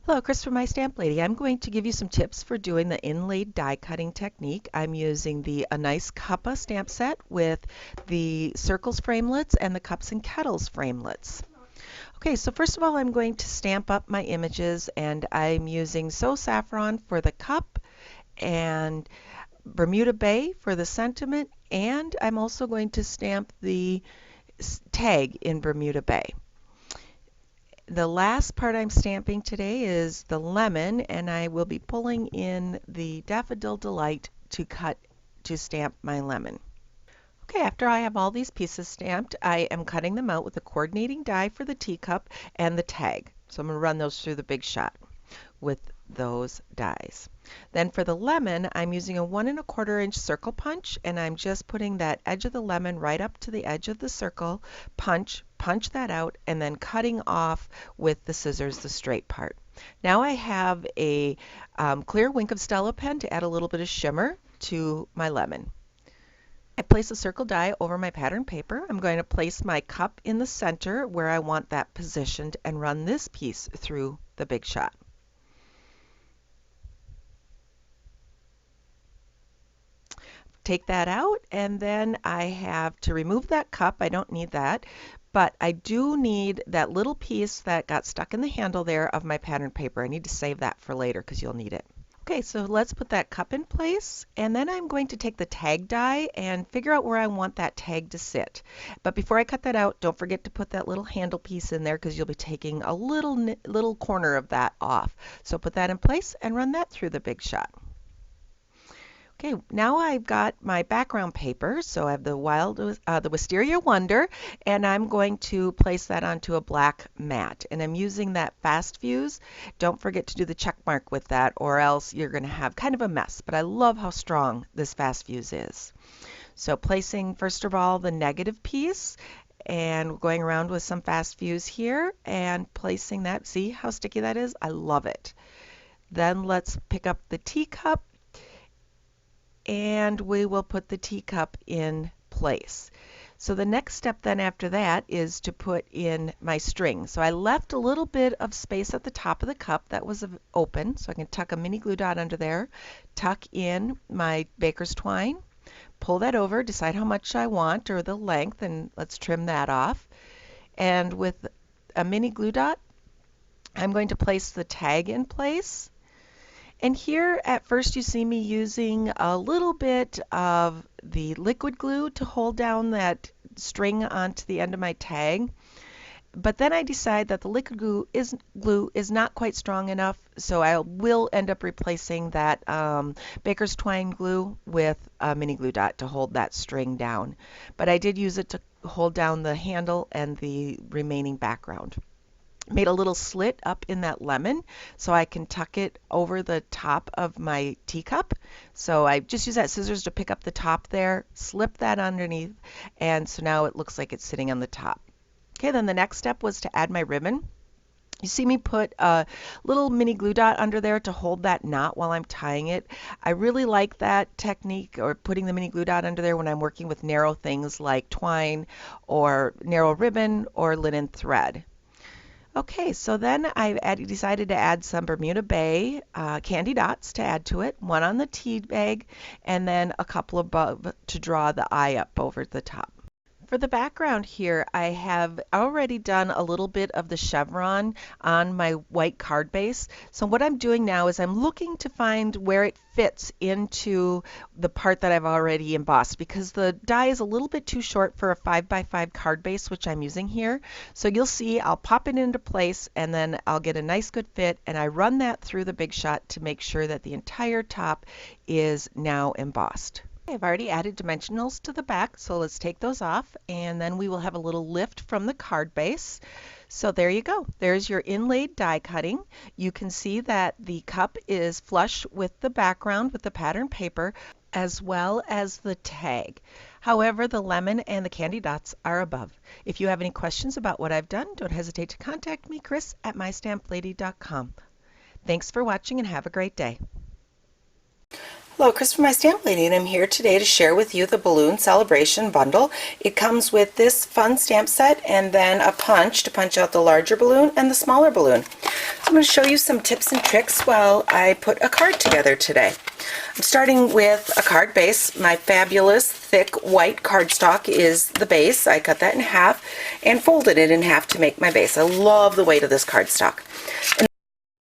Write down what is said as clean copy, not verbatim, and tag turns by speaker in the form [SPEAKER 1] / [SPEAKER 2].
[SPEAKER 1] Hello, Chris from My Stamp Lady. I'm going to give you some tips for doing the inlaid die cutting technique. I'm using the A Nice Cuppa stamp set with the circles framelits and the cups and kettles framelits. Okay, so first of all, I'm going to stamp up my images, and I'm using So Saffron for the cup and Bermuda Bay for the sentiment, and I'm also going to stamp the tag in Bermuda Bay. The last part I'm stamping today is the lemon, and I will be pulling in the Daffodil Delight to stamp my lemon. Okay, after I have all these pieces stamped, I am cutting them out with a coordinating die for the teacup and the tag. So I'm going to run those through the Big Shot with those dies. Then for the lemon, I'm using a 1 1/4 inch circle punch, and I'm just putting that edge of the lemon right up to the edge of the circle, punch that out, and then cutting off with the scissors the straight part. Now I have a clear Wink of Stella pen to add a little bit of shimmer to my lemon. I place a circle die over my pattern paper. I'm going to place my cup in the center where I want that positioned and run this piece through the Big Shot. Take that out, and then I have to remove that cup. I don't need that, but I do need that little piece that got stuck in the handle there of my pattern paper. I need to save that for later because you'll need it. Okay, so let's put that cup in place, and then I'm going to take the tag die and figure out where I want that tag to sit. But before I cut that out, don't forget to put that little handle piece in there because you'll be taking a little corner of that off. So put that in place and run that through the Big Shot. Okay, now I've got my background paper, so I have the Wisteria Wonder, and I'm going to place that onto a black mat. And I'm using that fast fuse. Don't forget to do the check mark with that, or else you're going to have kind of a mess. But I love how strong this fast fuse is. So placing, first of all, the negative piece, and going around with some fast fuse here, and placing that. See how sticky that is? I love it. Then let's pick up the teacup, and we will put the teacup in place. So the next step then after that is to put in my string. So I left a little bit of space at the top of the cup that was open, so I can tuck a mini glue dot under there, tuck in my baker's twine, pull that over, decide how much I want or the length, and let's trim that off. And with a mini glue dot, I'm going to place the tag in place. And here at first you see me using a little bit of the liquid glue to hold down that string onto the end of my tag. But then I decide that the liquid glue is not quite strong enough, so I will end up replacing that baker's twine glue with a mini glue dot to hold that string down. But I did use it to hold down the handle and the remaining background. Made a little slit up in that lemon so I can tuck it over the top of my teacup. So I just use that scissors to pick up the top there, slip that underneath, and so now it looks like it's sitting on the top. Okay, then the next step was to add my ribbon. You see me put a little mini glue dot under there to hold that knot while I'm tying it. I really like that technique, or putting the mini glue dot under there when I'm working with narrow things like twine or narrow ribbon or linen thread. Okay, so then I decided to add some Bermuda Bay candy dots to add to it, one on the tea bag, and then a couple above to draw the eye up over the top. For the background here, I have already done a little bit of the chevron on my white card base. So what I'm doing now is I'm looking to find where it fits into the part that I've already embossed, because the die is a little bit too short for a 5x5 card base, which I'm using here. So you'll see I'll pop it into place, and then I'll get a nice good fit, and I run that through the Big Shot to make sure that the entire top is now embossed. I've already added dimensionals to the back, so let's take those off, and then we will have a little lift from the card base. So there you go. There's your inlaid die cutting. You can see that the cup is flush with the background with the pattern paper, as well as the tag. However, the lemon and the candy dots are above. If you have any questions about what I've done, don't hesitate to contact me, Chris, at mystamplady.com. Thanks for watching and have a great day. Hello, Chris from my Stamp Lady, and I'm here today to share with you the Balloon Celebration Bundle. It comes with this fun stamp set and then a punch to punch out the larger balloon and the smaller balloon. So I'm going to show you some tips and tricks while I put a card together today. I'm starting with a card base. My fabulous thick white cardstock is the base. I cut that in half and folded it in half to make my base. I love the weight of this cardstock. And